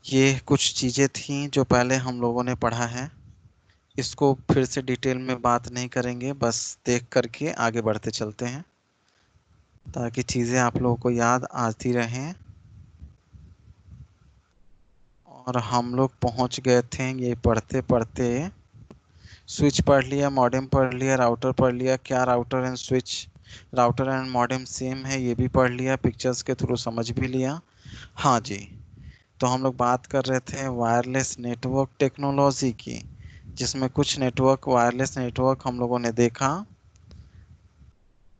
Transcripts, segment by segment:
ये कुछ चीज़ें थी जो पहले हम लोगों ने पढ़ा है। इसको फिर से डिटेल में बात नहीं करेंगे, बस देख करके आगे बढ़ते चलते हैं ताकि चीज़ें आप लोगों को याद आती रहें। और हम लोग पहुंच गए थे ये पढ़ते पढ़ते, स्विच पढ़ लिया, मॉडेम पढ़ लिया, राउटर पढ़ लिया। क्या router and switch, router and modem same है, ये भी पढ़ लिया, पिक्चर्स के थ्रू समझ भी लिया। हाँ जी। तो हम लोग बात कर रहे थे वायरलेस नेटवर्क टेक्नोलॉजी की, जिसमें कुछ नेटवर्क, वायरलेस नेटवर्क हम लोगों ने देखा,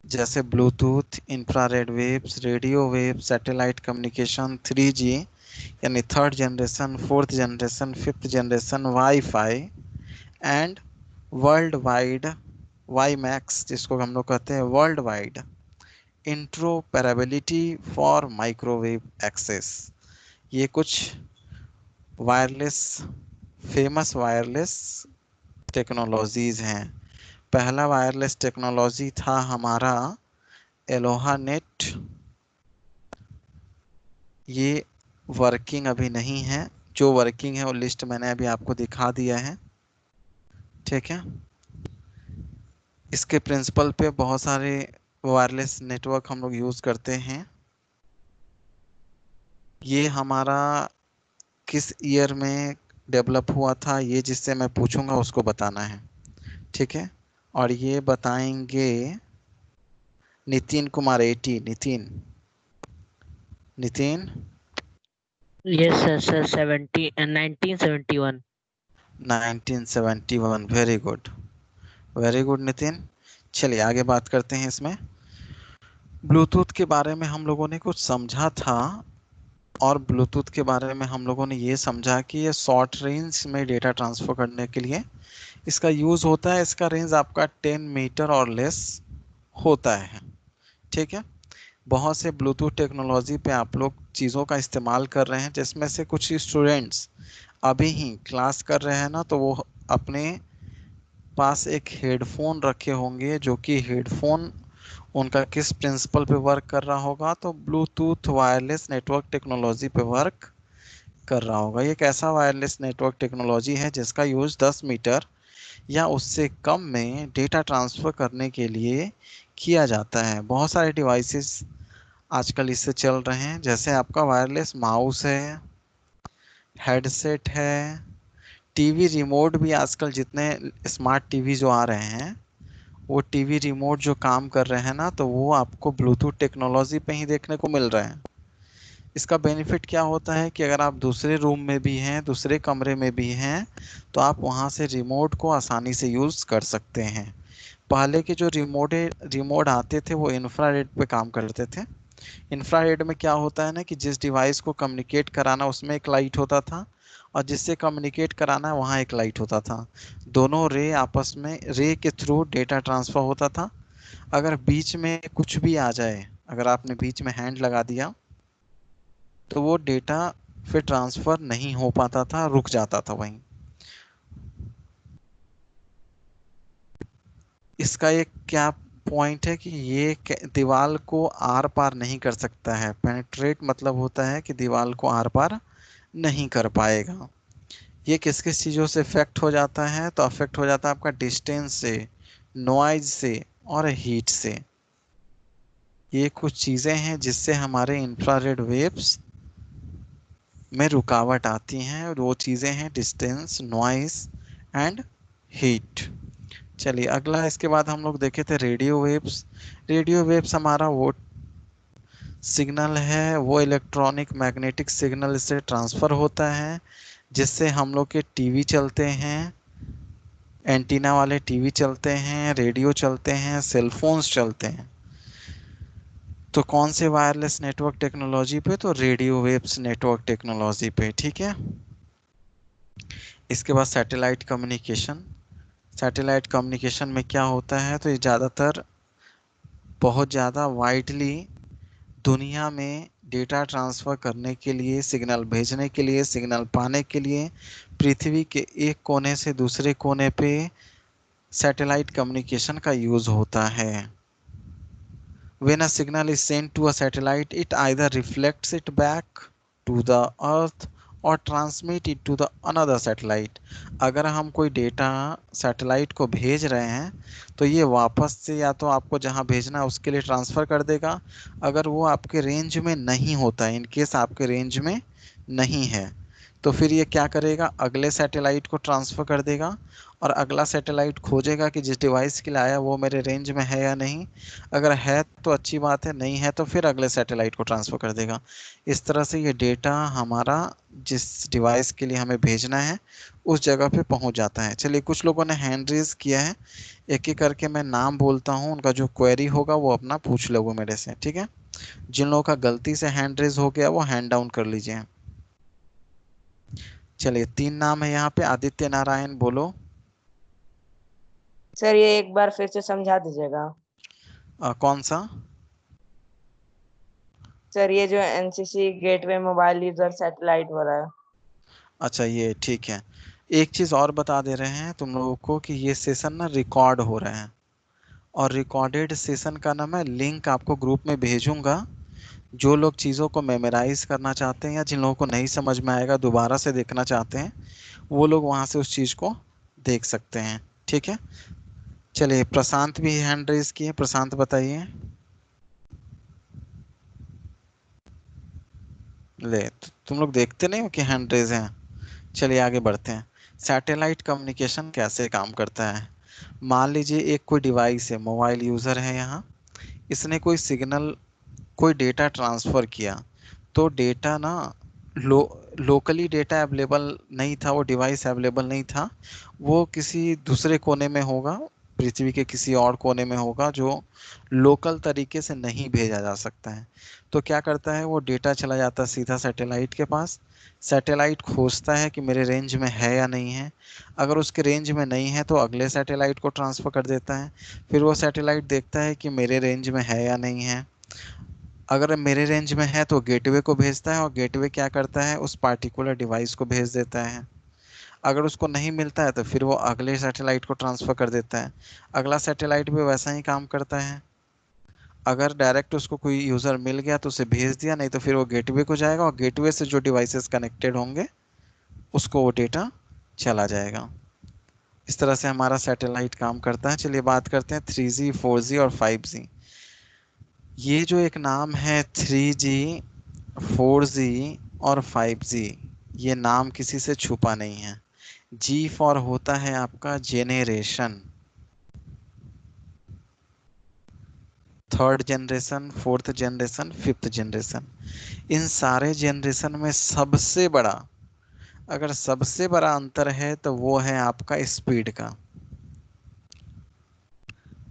जैसे Bluetooth, infrared waves, radio wave, satellite communication, 3G यानी third generation, fourth generation, fifth generation, wifi and world wide, wimax जिसको हम लोग कहते हैं world wide interoperability for microwave access. ये कुछ वायरलेस, फेमस वायरलेस टेक्नोलॉजीज हैं। पहला वायरलेस टेक्नोलॉजी था हमारा एलोहा नेट। ये वर्किंग अभी नहीं है, जो वर्किंग है वो लिस्ट मैंने अभी आपको दिखा दिया है, ठीक है। इसके प्रिंसिपल पे बहुत सारे वायरलेस नेटवर्क हम लोग यूज़ करते हैं। ये हमारा किस ईयर में डेवलप हुआ था, ये जिससे मैं पूछूंगा उसको बताना है, ठीक है। और ये बताएंगे Nitin Kumar eighty. Nitin, Nitin. Yes, sir, sir, 1971. 1971, very good, very good Nitin. चलिए आगे बात करते हैं इसमें। ब्लूटूथ के बारे में हम लोगों ने कुछ समझा था, और ब्लूटूथ के बारे में हम लोगों ने ये समझा कि ये शॉर्ट रेंज में डेटा ट्रांसफ़र करने के लिए इसका यूज़ होता है। इसका रेंज आपका 10 मीटर और लेस होता है, ठीक है। बहुत से ब्लूटूथ टेक्नोलॉजी पे आप लोग चीज़ों का इस्तेमाल कर रहे हैं, जिसमें से कुछ स्टूडेंट्स अभी ही क्लास कर रहे हैं ना, तो वो अपने पास एक हेडफोन रखे होंगे, जो कि हेडफोन उनका किस प्रिंसिपल पे वर्क कर रहा होगा, तो ब्लूटूथ वायरलेस नेटवर्क टेक्नोलॉजी पे वर्क कर रहा होगा। ये एक ऐसा वायरलेस नेटवर्क टेक्नोलॉजी है जिसका यूज़ 10 मीटर या उससे कम में डेटा ट्रांसफ़र करने के लिए किया जाता है। बहुत सारे डिवाइसेस आजकल इससे चल रहे हैं, जैसे आपका वायरलेस माउस है, हेडसेट है, टीवी रिमोट भी। आजकल जितने स्मार्ट टीवी जो आ रहे हैं, वो टीवी रिमोट जो काम कर रहे हैं ना, तो वो आपको ब्लूटूथ टेक्नोलॉजी पे ही देखने को मिल रहे हैं। इसका बेनिफिट क्या होता है कि अगर आप दूसरे रूम में भी हैं, दूसरे कमरे में भी हैं, तो आप वहाँ से रिमोट को आसानी से यूज़ कर सकते हैं। पहले के जो रिमोट आते थे वो इंफ्रारेड पे काम करते थे। इंफ्रारेड में क्या होता है ना कि जिस डिवाइस को कम्युनिकेट कराना उसमें एक लाइट होता था, और जिससे कम्युनिकेट कराना है वहाँ एक लाइट होता था। दोनों रे आपस में, रे के थ्रू डेटा ट्रांसफ़र होता था। अगर बीच में कुछ भी आ जाए, अगर आपने बीच में हैंड लगा दिया, तो वो डेटा फिर ट्रांसफ़र नहीं हो पाता था, रुक जाता था वहीं। इसका एक क्या पॉइंट है कि ये दीवार को आर पार नहीं कर सकता है। पेनिट्रेट मतलब होता है कि दीवार को आर पार नहीं कर पाएगा। ये किस किस चीज़ों से इफेक्ट हो जाता है, तो अफेक्ट हो जाता है आपका डिस्टेंस से, नॉइज से और हीट से। ये कुछ चीज़ें हैं जिससे हमारे इंफ्रारेड वेव्स में रुकावट आती हैं, और वो चीज़ें हैं डिस्टेंस, नॉइस एंड हीट। चलिए अगला, इसके बाद हम लोग देखे थे रेडियो वेव्स। रेडियो वेव्स हमारा वो सिग्नल है, वो इलेक्ट्रॉनिक मैग्नेटिक सिग्नल इससे ट्रांसफ़र होता है, जिससे हम लोग के टीवी चलते हैं, एंटीना वाले टीवी चलते हैं, रेडियो चलते हैं, सेलफोन्स चलते हैं। तो कौन से वायरलेस नेटवर्क टेक्नोलॉजी पे, तो रेडियो वेव्स नेटवर्क टेक्नोलॉजी पे, ठीक है। इसके बाद सैटेलाइट कम्युनिकेशन। सैटेलाइट कम्युनिकेशन में क्या होता है, तो ये ज़्यादातर बहुत ज़्यादा वाइडली दुनिया में डेटा ट्रांसफ़र करने के लिए, सिग्नल भेजने के लिए, सिग्नल पाने के लिए, पृथ्वी के एक कोने से दूसरे कोने पे सैटेलाइट कम्युनिकेशन का यूज़ होता है। When a signal is sent to a satellite, it either reflects it back to the earth और transmit it to the another satellite. अगर हम कोई डेटा सैटेलाइट को भेज रहे हैं तो ये वापस से या तो आपको जहां भेजना है उसके लिए ट्रांसफ़र कर देगा। अगर वो आपके रेंज में नहीं होता है, इन केस आपके रेंज में नहीं है, तो फिर ये क्या करेगा, अगले सैटेलाइट को ट्रांसफ़र कर देगा और अगला सैटेलाइट खोजेगा कि जिस डिवाइस के लिए आया वो मेरे रेंज में है या नहीं। अगर है तो अच्छी बात है, नहीं है तो फिर अगले सैटेलाइट को ट्रांसफ़र कर देगा। इस तरह से ये डेटा हमारा जिस डिवाइस के लिए हमें भेजना है उस जगह पे पहुंच जाता है। चलिए, कुछ लोगों ने हैंड रेज किया है, एक एक करके मैं नाम बोलता हूँ, उनका जो क्वेरी होगा वो अपना पूछ लोगे मेरे से, ठीक है। जिन लोगों का गलती से हैंड रेज हो गया वो हैंड डाउन कर लीजिए। चलिए, 3 नाम है यहाँ पे। आदित्य नारायण, बोलो। सर ये एक बार फिर से समझा दीजिएगा। कौन सा? सर ये जो NCC gateway mobile user satellite वाला है। अच्छा, ये ठीक है। एक चीज़ और बता दे रहे हैं तुम लोगों को कि ये सेशन ना रिकॉर्ड हो रहे हैं, और रिकॉर्डेड सेशन का ना मैं लिंक आपको ग्रुप में भेजूंगा। जो लोग चीज़ों को मेमोराइज करना चाहते हैं या जिन लोगों को नहीं समझ में आएगा दोबारा से देखना चाहते हैं, वो लोग वहाँ से उस चीज़ को देख सकते हैं, ठीक है। चलिए, प्रशांत भी हैंड रेज किए। प्रशांत, बताइए। ले, तुम लोग देखते नहीं हो कि हैंड रेज है। चलिए आगे बढ़ते हैं। सैटेलाइट कम्युनिकेशन कैसे काम करता है। मान लीजिए एक कोई डिवाइस है, मोबाइल यूज़र है यहाँ, इसने कोई सिग्नल, कोई डेटा ट्रांसफ़र किया, तो डेटा ना लोकली डेटा अवेलेबल नहीं था, वो डिवाइस अवेलेबल नहीं था, वो किसी दूसरे कोने में होगा, पृथ्वी के किसी और कोने में होगा जो लोकल तरीके से नहीं भेजा जा सकता है। तो क्या करता है, वो डेटा चला जाता है सीधा सैटेलाइट के पास। सैटेलाइट खोजता है कि मेरे रेंज में है या नहीं है। अगर उसके रेंज में नहीं है तो अगले सैटेलाइट को ट्रांसफ़र कर देता है। फिर वो सैटेलाइट देखता है कि मेरे रेंज में है या नहीं है। अगर मेरे रेंज में है तो गेटवे को भेजता है, और गेटवे क्या करता है, उस पार्टिकुलर डिवाइस को भेज देता है। अगर उसको नहीं मिलता है तो फिर वो अगले सैटेलाइट को ट्रांसफ़र कर देता है। अगला सैटेलाइट भी वैसा ही काम करता है। अगर डायरेक्ट उसको कोई यूज़र मिल गया तो उसे भेज दिया, नहीं तो फिर वो गेटवे को जाएगा और गेटवे से जो डिवाइसेस कनेक्टेड होंगे उसको वो डेटा चला जाएगा। इस तरह से हमारा सैटेलाइट काम करता है। चलिए बात करते हैं 3G, 4G और 5G। ये जो एक नाम है 3G, 4G और 5G, ये नाम किसी से छुपा नहीं है। जी फॉर होता है आपका generation, third generation, fourth generation, fifth generation. इन सारे जनरेशन में सबसे बड़ा, अगर सबसे बड़ा अंतर है तो वो है आपका स्पीड का।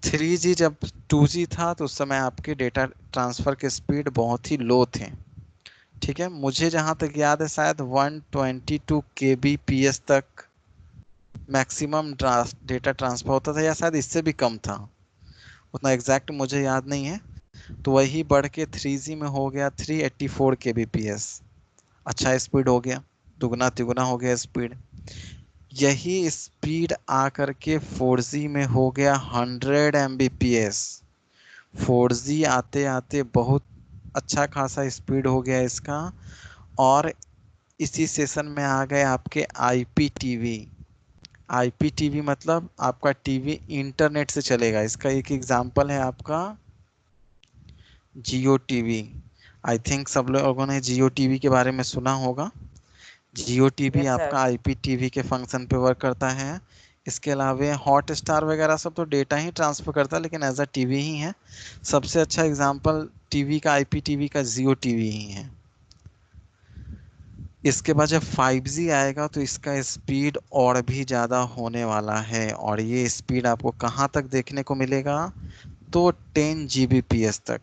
3G जब 2G था तो उस समय आपके डेटा ट्रांसफ़र के स्पीड बहुत ही लो थे, ठीक है। मुझे जहाँ तक याद है शायद 122 kbps तक मैक्सिमम डेटा ट्रांसफ़र होता था, या शायद इससे भी कम था, उतना एग्जैक्ट मुझे याद नहीं है। तो वही बढ़ के 3G में हो गया 384 kbps। अच्छा स्पीड हो गया, दुगना तिगुना हो गया स्पीड। यही स्पीड आकर के 4G में हो गया 100 Mbps। 4G आते आते बहुत अच्छा खासा स्पीड हो गया इसका। और इसी सेशन में आ गए आपके IPTV। IPTV मतलब आपका टीवी इंटरनेट से चलेगा। इसका एक एग्जांपल है आपका जियो टीवी। आई थिंक सब लोगों ने जियो टीवी के बारे में सुना होगा। जियो टीवी यस सर। आपका IPTV के फंक्शन पे वर्क करता है। इसके अलावा हॉट स्टार वगैरह सब तो डेटा ही ट्रांसफ़र करता है, लेकिन एज अ टीवी ही है। सबसे अच्छा एग्जांपल टीवी का, IPTV का, जियो टीवी ही है। इसके बाद जब 5G आएगा तो इसका स्पीड और भी ज़्यादा होने वाला है, और ये स्पीड आपको कहाँ तक देखने को मिलेगा, तो 10 Gbps तक।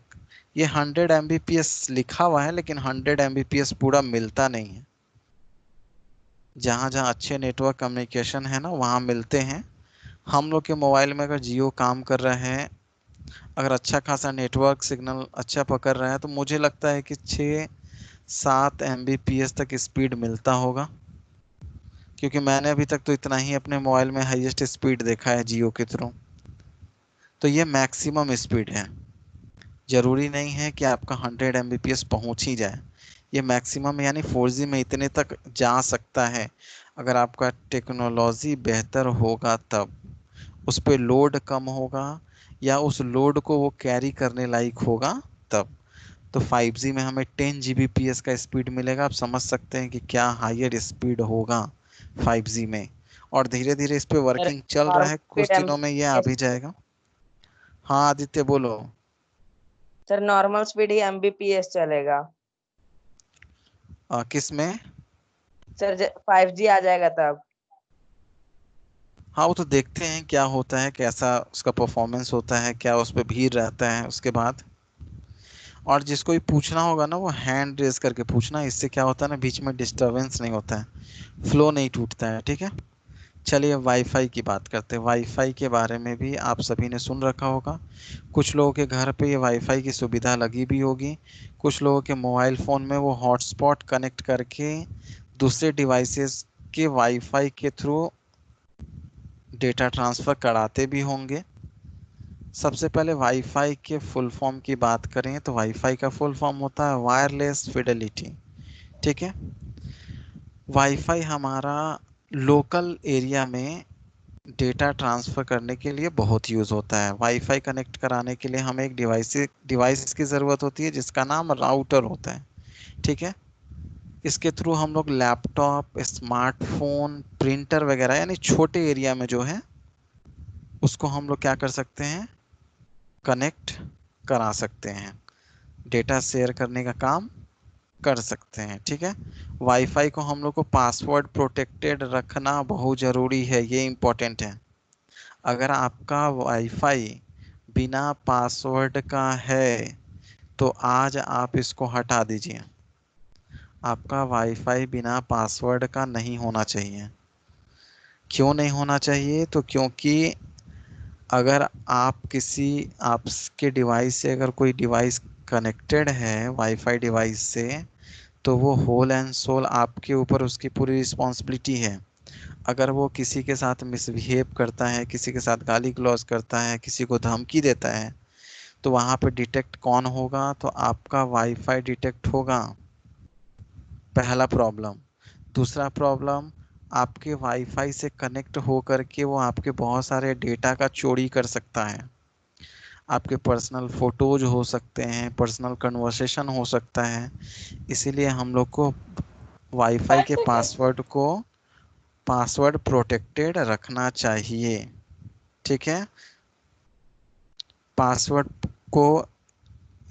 ये 100 Mbps लिखा हुआ है, लेकिन 100 Mbps पूरा मिलता नहीं है। जहाँ जहाँ अच्छे नेटवर्क कम्युनिकेशन है ना वहाँ मिलते हैं। हम लोग के मोबाइल में अगर जियो काम कर रहा है, अगर अच्छा खासा नेटवर्क सिग्नल अच्छा पकड़ रहा है, तो मुझे लगता है कि 6-7 Mbps तक स्पीड मिलता होगा, क्योंकि मैंने अभी तक तो इतना ही अपने मोबाइल में हाईएस्ट स्पीड देखा है जियो के थ्रू। तो ये मैक्सिमम स्पीड है। जरूरी नहीं है कि आपका 100 Mbps पहुंच ही जाए। ये मैक्सिमम यानी 4G में इतने तक जा सकता है। अगर आपका टेक्नोलॉजी बेहतर होगा तब, उस पे लोड कम होगा, या उस लोड को वो कैरी करने लायक होगा तब। तो 5G में हमें 10 Gbps का स्पीड मिलेगा। आप समझ सकते हैं कि क्या हायर स्पीड होगा 5G में। और धीरे धीरे इस पे सर वर्किंग चल रहा नॉर्मल है, स्पीड कुछ दिनों में ये आ भी एमबीपीएस। जाएगा। हाँ आदित्य बोलो। सर नॉर्मल स्पीड ही एमबीपीएस चलेगा। किस में? सर 5G आ जाएगा तब। हाँ वो तो देखते हैं क्या होता है, कैसा उसका परफॉर्मेंस होता है, क्या उस पर भीड़ रहता है उसके बाद। और जिसको भी पूछना होगा ना वो हैंड रेज करके पूछना, इससे क्या होता है ना, बीच में डिस्टरबेंस नहीं होता है, फ्लो नहीं टूटता है। ठीक है। चलिए वाईफाई की बात करते हैं। वाईफाई के बारे में भी आप सभी ने सुन रखा होगा। कुछ लोगों के घर पे ये वाईफाई की सुविधा लगी भी होगी। कुछ लोगों के मोबाइल फ़ोन में वो हॉटस्पॉट कनेक्ट करके दूसरे डिवाइसेस के वाईफाई के थ्रू डेटा ट्रांसफ़र कराते भी होंगे। सबसे पहले वाईफाई के फुल फॉर्म की बात करें तो वाईफाई का फुल फॉर्म होता है वायरलेस फिडेलिटी। ठीक है। वाईफाई हमारा लोकल एरिया में डेटा ट्रांसफ़र करने के लिए बहुत यूज़ होता है। वाईफाई कनेक्ट कराने के लिए हमें एक डिवाइस की ज़रूरत होती है जिसका नाम राउटर होता है। ठीक है। इसके थ्रू हम लोग लैपटॉप, स्मार्टफोन, प्रिंटर वगैरह यानी छोटे एरिया में जो है उसको हम लोग क्या कर सकते हैं, कनेक्ट करा सकते हैं, डेटा शेयर करने का काम कर सकते हैं। ठीक है। वाईफाई को हम लोग को पासवर्ड प्रोटेक्टेड रखना बहुत ज़रूरी है, ये इम्पोर्टेंट है। अगर आपका वाईफाई बिना पासवर्ड का है तो आज आप इसको हटा दीजिए। आपका वाईफाई बिना पासवर्ड का नहीं होना चाहिए। क्यों नहीं होना चाहिए? तो क्योंकि अगर आप किसी आपके डिवाइस से अगर कोई डिवाइस कनेक्टेड है वाईफाई डिवाइस से, तो वो होल एंड सोल आपके ऊपर उसकी पूरी रिस्पॉन्सिबिलिटी है। अगर वो किसी के साथ मिसबिहेव करता है, किसी के साथ गाली गलौज करता है, किसी को धमकी देता है, तो वहाँ पे डिटेक्ट कौन होगा? तो आपका वाईफाई डिटेक्ट होगा। पहला प्रॉब्लम। दूसरा प्रॉब्लम, आपके वाईफाई से कनेक्ट होकर के वो आपके बहुत सारे डेटा का चोरी कर सकता है। आपके पर्सनल फोटोज हो सकते हैं, पर्सनल कन्वर्सेशन हो सकता है। इसीलिए हम लोग को वाईफाई के पासवर्ड प्रोटेक्टेड रखना चाहिए। ठीक है। पासवर्ड को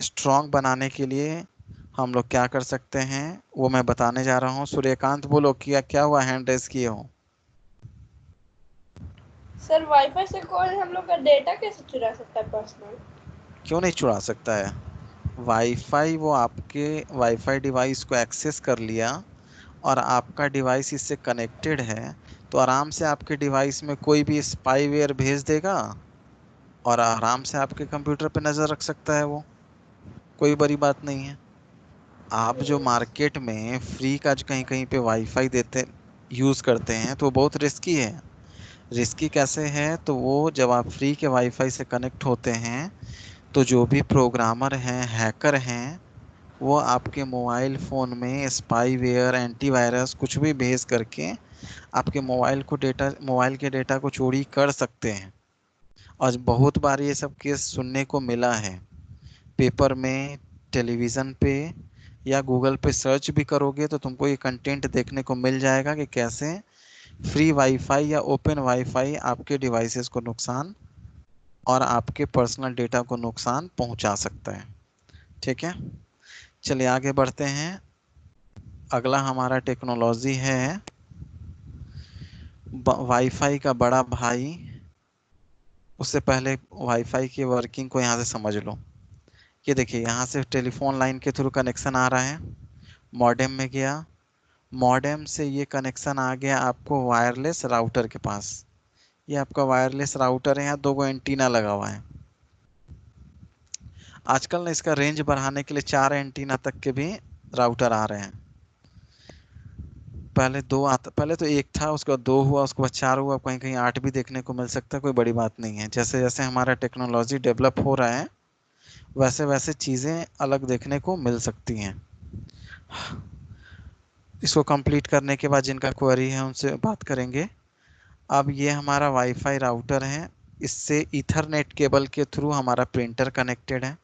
स्ट्रॉन्ग बनाने के लिए हम लोग क्या कर सकते हैं वो मैं बताने जा रहा हूँ। सूर्यकांत बोलो, क्या क्या हुआ, हैंड रेस किए हो? सर वाईफाई से कोई हम लोग का डेटा कैसे चुरा सकता है पर्सनल? क्यों नहीं चुरा सकता है? वाईफाई वो आपके वाईफाई डिवाइस को एक्सेस कर लिया और आपका डिवाइस इससे कनेक्टेड है, तो आराम से आपके डिवाइस में कोई भी स्पाईवेयर भेज देगा और आराम से आपके कंप्यूटर पे नज़र रख सकता है वो। कोई बड़ी बात नहीं है। आप जो मार्केट में फ्री का जो कहीं कहीं पे वाईफाई देते यूज़ करते हैं तो वो बहुत रिस्की है। रिस्की कैसे है? तो वो जब आप फ्री के वाईफाई से कनेक्ट होते हैं तो जो भी प्रोग्रामर हैं, हैकर हैं, वो आपके मोबाइल फ़ोन में स्पाईवेयर, एंटीवायरस कुछ भी भेज करके आपके मोबाइल के डेटा को चोरी कर सकते हैं। और बहुत बार ये सब केस सुनने को मिला है, पेपर में, टेलीविज़न पे, या गूगल पे सर्च भी करोगे तो तुमको ये कंटेंट देखने को मिल जाएगा कि कैसे फ्री वाईफाई या ओपन वाईफाई आपके डिवाइसेस को नुकसान और आपके पर्सनल डेटा को नुकसान पहुंचा सकता है। ठीक है। चलिए आगे बढ़ते हैं। अगला हमारा टेक्नोलॉजी है वाईफाई का बड़ा भाई। उससे पहले वाईफाई की वर्किंग को यहाँ से समझ लो। ये देखिए, यहाँ से टेलीफोन लाइन के थ्रू कनेक्शन आ रहा है, मॉडेम में गया, मॉडेम से ये कनेक्शन आ गया आपको वायरलेस राउटर के पास। ये आपका वायरलेस राउटर है, यहाँ दो गो एंटीना लगा हुआ है। आजकल ना इसका रेंज बढ़ाने के लिए 4 एंटीना तक के भी राउटर आ रहे हैं। पहले तो एक था, उसके बाद 2 हुआ, उसके बाद 4 हुआ, कहीं कहीं 8 भी देखने को मिल सकता है। कोई बड़ी बात नहीं है। जैसे जैसे हमारा टेक्नोलॉजी डेवलप हो रहा है वैसे वैसे चीज़ें अलग देखने को मिल सकती हैं। इसको कंप्लीट करने के बाद जिनका क्वेरी है उनसे बात करेंगे। अब ये हमारा वाईफाई राउटर है, इससे ईथरनेट केबल के थ्रू हमारा प्रिंटर कनेक्टेड है।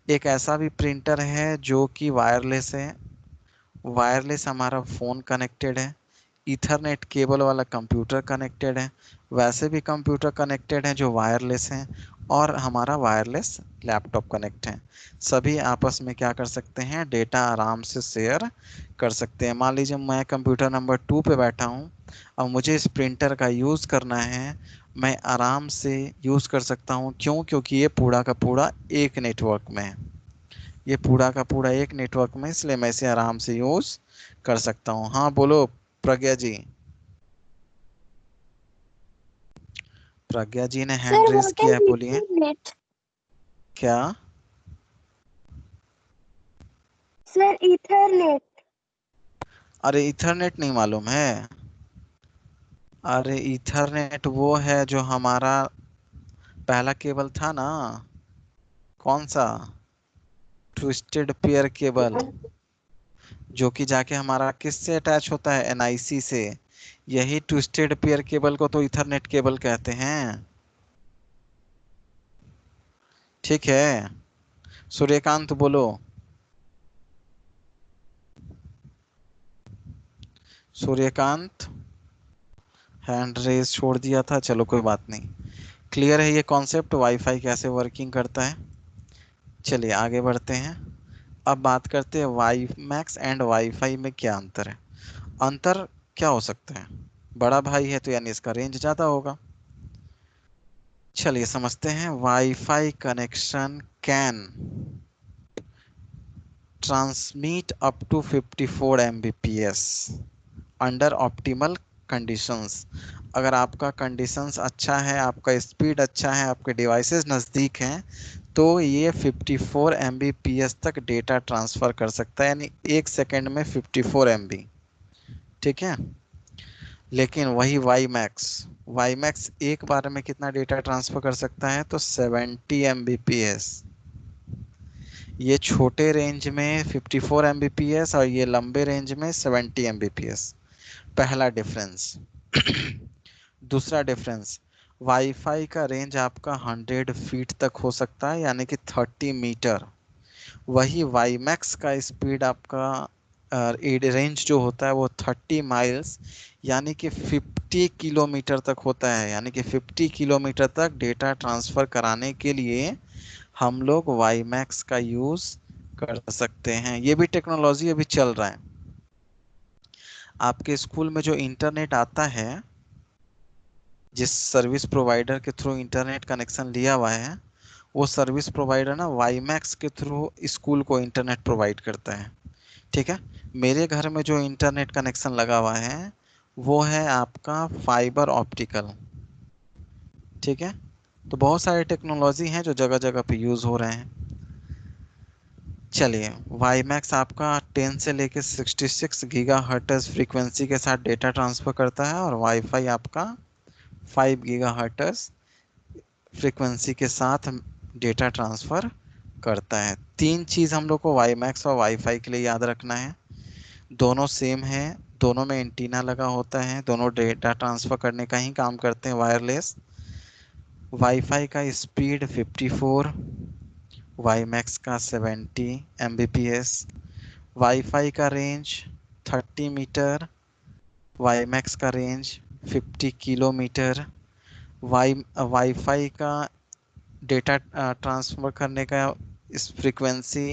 एक ऐसा भी प्रिंटर है जो कि वायरलेस है, वायरलेस हमारा फ़ोन कनेक्टेड है। ईथरनेट केबल वाला कंप्यूटर कनेक्टेड है, वैसे भी कंप्यूटर कनेक्टेड है जो वायरलेस हैं, और हमारा वायरलेस लैपटॉप कनेक्ट है। सभी आपस में क्या कर सकते हैं, डेटा आराम से शेयर कर सकते हैं। मान लीजिए मैं कंप्यूटर नंबर 2 पे बैठा हूँ, अब मुझे इस प्रिंटर का यूज़ करना है, मैं आराम से यूज़ कर सकता हूँ। क्यों? क्योंकि ये पूरा का पूरा एक नेटवर्क में है, ये पूरा का पूरा एक नेटवर्क में, इसलिए मैं इसे आराम से यूज़ कर सकता हूँ। हाँ बोलो प्रज्ञा जी। प्रज्ञा जी ने Sir, हैंड रेस what किया is है, बोलिए। Ethernet? क्या? Sir, Ethernet. अरे इथरनेट नहीं मालूम है? अरे इथरनेट वो है जो हमारा पहला केबल था ना, कौन सा? ट्विस्टेड पेयर केबल, जो कि जाके हमारा किससे अटैच होता है, एनआईसी से। यही ट्विस्टेड पेयर केबल को तो इथरनेट केबल कहते हैं। ठीक है, सूर्यकांत बोलो। सूर्यकांत हैंड रेस छोड़ दिया था, चलो कोई बात नहीं। क्लियर है ये कॉन्सेप्ट, वाईफाई कैसे वर्किंग करता है। चलिए आगे बढ़ते हैं। अब बात करते हैं वाई मैक्स एंड वाईफाई में क्या अंतर है। अंतर क्या हो सकता है? बड़ा भाई है तो यानी इसका रेंज ज़्यादा होगा। चलिए समझते हैं। WiFi connection can transmit up to 54 Mbps under optimal conditions. अगर आपका कंडीशंस अच्छा है, आपका स्पीड अच्छा है, आपके डिवाइसेस नज़दीक हैं, तो ये 54 Mbps तक डेटा ट्रांसफ़र कर सकता है, यानी 1 सेकेंड में 54 MB। ठीक है। लेकिन वही वाई मैक्स एक बार में कितना डेटा ट्रांसफ़र कर सकता है, तो 70 Mbps। ये छोटे रेंज में 54 Mbps और ये लंबे रेंज में 70 Mbps। पहला डिफरेंस। दूसरा डिफरेंस, वाईफाई का रेंज आपका 100 फीट तक हो सकता है, यानी कि 30 मीटर। वही वाई मैक्स का स्पीड आपका रेंज जो होता है वो 30 माइल्स, यानी कि 50 किलोमीटर तक होता है। यानी कि 50 किलोमीटर तक डेटा ट्रांसफ़र कराने के लिए हम लोग वाई मैक्स का यूज़ कर सकते हैं। ये भी टेक्नोलॉजी अभी चल रहा है। आपके स्कूल में जो इंटरनेट आता है, जिस सर्विस प्रोवाइडर के थ्रू इंटरनेट कनेक्शन लिया हुआ है, वो सर्विस प्रोवाइडर ना वाई मैक्स के थ्रू स्कूल को इंटरनेट प्रोवाइड करता है। ठीक है। मेरे घर में जो इंटरनेट कनेक्शन लगा हुआ है वो है आपका फाइबर ऑप्टिकल। ठीक है। तो बहुत सारे टेक्नोलॉजी हैं जो जगह जगह पे यूज़ हो रहे हैं। चलिए, वाई मैक्स आपका 10 से लेके 66 गीगाहर्ट्ज़ फ्रीक्वेंसी के साथ डेटा ट्रांसफ़र करता है, और वाईफाई आपका 5 गीगाहर्ट्ज़ फ्रीक्वेंसी के साथ डेटा ट्रांसफ़र करता है। तीन चीज़ हम लोग को वाई मैक्स और वाईफाई के लिए याद रखना है। दोनों सेम है, दोनों में एंटीना लगा होता है, दोनों डेटा ट्रांसफ़र करने का ही काम करते हैं, वायरलेस। वाईफाई का स्पीड 54, वाई मैक्स का 70 Mbps। वाईफाई का रेंज 30 मीटर, वाई मैक्स का रेंज 50 किलोमीटर। वाईफाई का डेटा ट्रांसफ़र करने का इस फ्रीक्वेंसी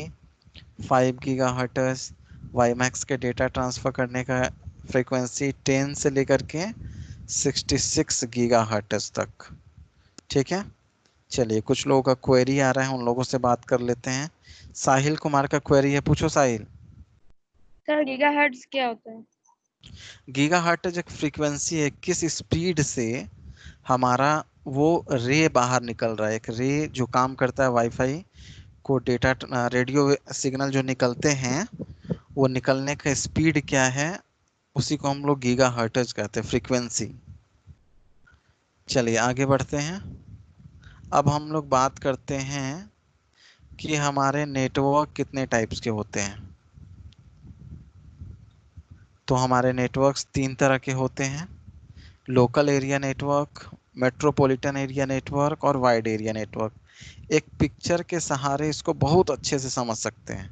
5 गीगाहर्ट्ज़, वाई मैक्स के डेटा ट्रांसफ़र करने का फ्रीक्वेंसी 10 से लेकर के 66 गीगाहर्ट्ज़ तक। ठीक है। चलिए, कुछ लोगों का क्वेरी आ रहा है, उन लोगों से बात कर लेते हैं। साहिल कुमार का क्वेरी है, पूछो साहिल। सर गीगाहर्ट्ज क्या होता है? गीगाहर्ट्ज़ एक फ्रीक्वेंसी है, किस स्पीड से हमारा वो रे बाहर निकल रहा है। एक रे जो काम करता है वाईफाई को डेटा रेडियो सिग्नल जो निकलते हैं, वो निकलने का स्पीड क्या है, उसी को हम लोग गीगाहर्ट्ज़ कहते हैं, फ्रीक्वेंसी। चलिए आगे बढ़ते हैं। अब हम लोग बात करते हैं कि हमारे नेटवर्क कितने टाइप्स के होते हैं। तो हमारे नेटवर्क्स 3 तरह के होते हैं, local area network, metropolitan area network और वाइड एरिया नेटवर्क। एक पिक्चर के सहारे इसको बहुत अच्छे से समझ सकते हैं।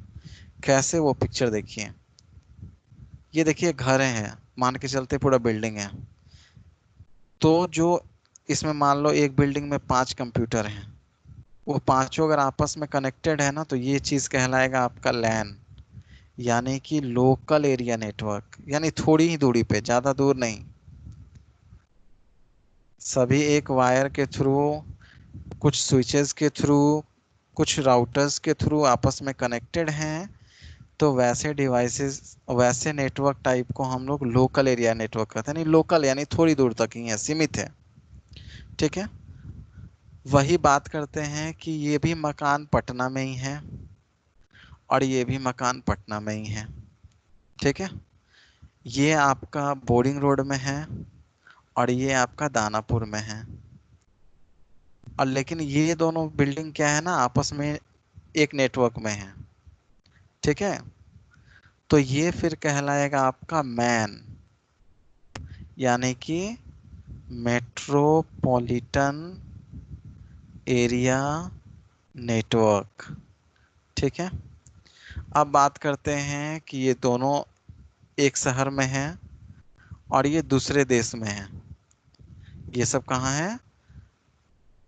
कैसे, वो पिक्चर देखिए। ये देखिए घर हैं, मान के चलते पूरा बिल्डिंग है। तो जो इसमें मान लो एक बिल्डिंग में 5 कंप्यूटर हैं, वो पांचों अगर आपस में कनेक्टेड है ना, तो ये चीज़ कहलाएगा आपका लैन, यानी कि लोकल एरिया नेटवर्क। यानी थोड़ी ही दूरी पे, ज़्यादा दूर नहीं, सभी एक वायर के थ्रू, कुछ स्विचेस के थ्रू, कुछ राउटर्स के थ्रू आपस में कनेक्टेड हैं। तो वैसे डिवाइसेस, वैसे नेटवर्क टाइप को हम लोग लोकल एरिया नेटवर्क कहते हैं। नहीं, लोकल यानी थोड़ी दूर तक ही है, सीमित है। ठीक है। वही बात करते हैं कि ये भी मकान पटना में ही है और ये भी मकान पटना में ही है। ठीक है। ये आपका बोरिंग रोड में है और ये आपका दानापुर में है। और लेकिन ये दोनों बिल्डिंग क्या है ना, आपस में एक नेटवर्क में है। ठीक है। तो ये फिर कहलाएगा आपका मैन, यानी कि मेट्रोपॉलिटन एरिया नेटवर्क। ठीक है। अब बात करते हैं कि ये दोनों एक शहर में हैं और ये दूसरे देश में है। ये सब कहाँ है?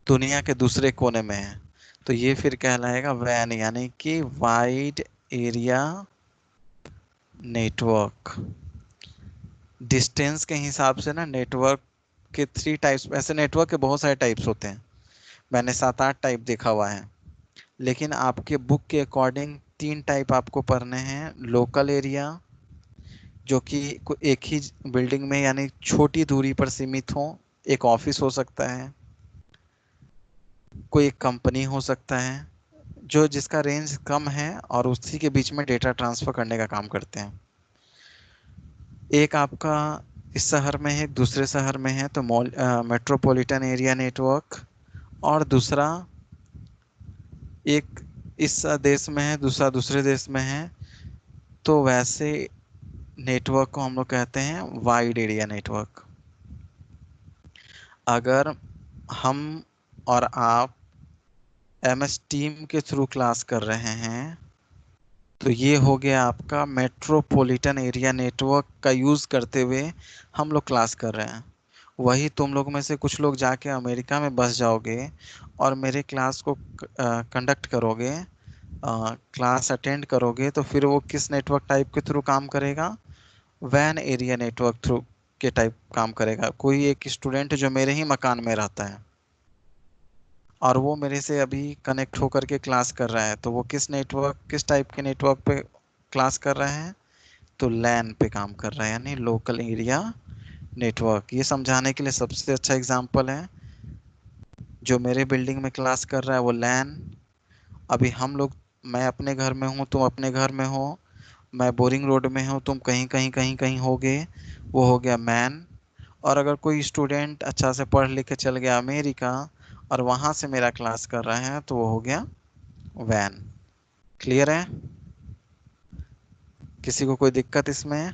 दुनिया के दूसरे कोने में है। तो ये फिर कहलाएगा वैन, यानी कि वाइड एरिया नेटवर्क। डिस्टेंस के हिसाब से ना नेटवर्क के 3 टाइप्स, ऐसे नेटवर्क के बहुत सारे टाइप्स होते हैं। मैंने 7-8 टाइप देखा हुआ है, लेकिन आपके बुक के अकॉर्डिंग 3 टाइप आपको पढ़ने हैं। लोकल एरिया, जो कि एक ही बिल्डिंग में यानी छोटी दूरी पर सीमित हो, एक ऑफिस हो सकता है, कोई एक कंपनी हो सकता है, जो जिसका रेंज कम है और उसी के बीच में डेटा ट्रांसफर करने का काम करते हैं। एक आपका इस शहर में है, एक दूसरे शहर में है, तो मेट्रोपॉलिटन एरिया नेटवर्क। और दूसरा एक इस देश में है, दूसरा दूसरे देश में है, तो वैसे नेटवर्क को हम लोग कहते हैं वाइड एरिया नेटवर्क। अगर हम और आप MS टीम के थ्रू क्लास कर रहे हैं, तो ये हो गया आपका मेट्रोपॉलिटन एरिया नेटवर्क का यूज़ करते हुए हम लोग क्लास कर रहे हैं। वही तुम लोग में से कुछ लोग जाके अमेरिका में बस जाओगे और मेरे क्लास को कंडक्ट करोगे, क्लास अटेंड करोगे, तो फिर वो किस नेटवर्क टाइप के थ्रू काम करेगा? वैन एरिया नेटवर्क थ्रू के टाइप काम करेगा। कोई एक स्टूडेंट जो मेरे ही मकान में रहता है और वो मेरे से अभी कनेक्ट होकर के क्लास कर रहा है, तो वो किस टाइप के नेटवर्क पे क्लास कर रहे हैं? तो लैन पे काम कर रहा है, यानी लोकल एरिया नेटवर्क। ये समझाने के लिए सबसे अच्छा एग्जांपल है, जो मेरे बिल्डिंग में क्लास कर रहा है वो लैन। अभी हम लोग, मैं अपने घर में हूँ, तुम अपने घर में हो, मैं बोरिंग रोड में हूँ, तुम कहीं कहीं कहीं कहीं होगे, वो हो गया मैन। और अगर कोई स्टूडेंट अच्छा से पढ़ लिख के चल गया अमेरिका और वहाँ से मेरा क्लास कर रहे हैं, तो वो हो गया वैन। क्लियर है? किसी को कोई दिक्कत इसमें?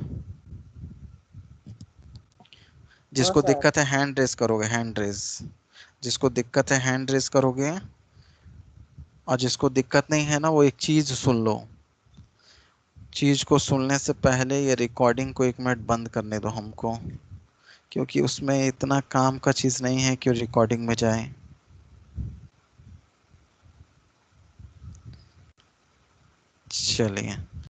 जिसको सर। दिक्कत है हैंड रेस करोगे, हैंड रेस। जिसको दिक्कत है हैंड रेस करोगे, और जिसको दिक्कत नहीं है ना, वो एक चीज सुन लो। चीज को सुनने से पहले ये रिकॉर्डिंग को 1 मिनट बंद करने दो हमको, क्योंकि उसमें इतना काम का चीज नहीं है कि रिकॉर्डिंग में जाए। चलिए।